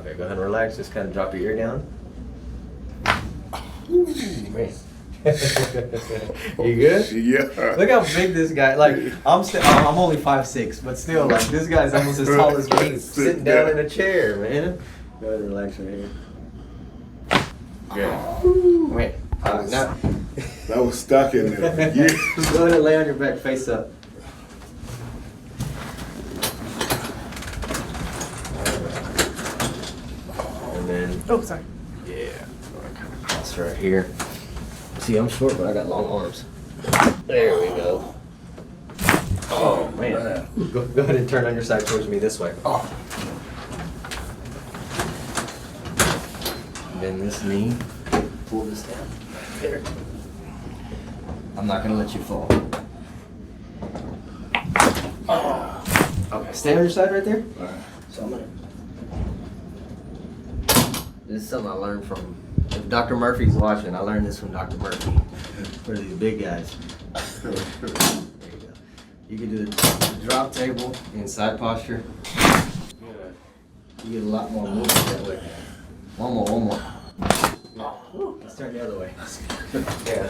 Okay, go ahead and relax. Just kind of drop your ear down. Man. You good? Yeah. Look how big this guy. Like I'm only 5'6", but still, like this guy's almost as tall as me, sitting down in a chair, man. Go ahead and relax your ear. Good. Wait. Now. That was stuck in there. Yeah. Go ahead and lay on your back, face up. And then. Oh, sorry. Yeah. Kind of cross right here. See, I'm short, but I got long arms. There we go. Oh, man. Go ahead and turn on your side towards me this way. Oh. And then this knee, pull this down. There. I'm not going to let you fall. Oh. Okay, stay on your side right there. So I'm going to... This is something I learned from... If Dr. Murphy's watching, I learned this from Dr. Murphy. For these big guys. There you go. You can do the drop table in side posture. You get a lot more movement that way. One more. Oh, let's turn the other way. Yeah.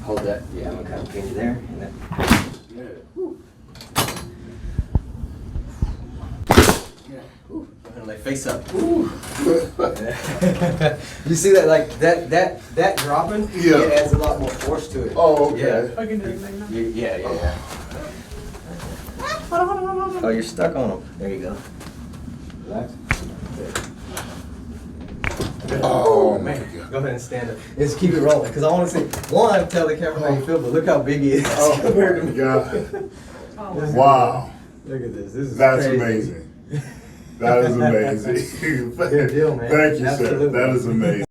Hold that. Yeah, I'm gonna kind of pin you there. And then. Go ahead and lay face up. You see that, like that dropping? Yeah. It adds a lot more force to it. Oh, okay. Yeah. I can do everything now. Yeah. Hold on. Oh, you're stuck on them. There you go. Relax. Oh, man. Go ahead and stand up. Just keep it rolling, because I want to see. One, tell the camera how you feel, but look how big he is. Oh, compared to my me. God. Oh, Wow. Look at this. This is That's crazy. amazing. That is amazing. Good deal, man. Thank you, sir. Absolutely. That is amazing.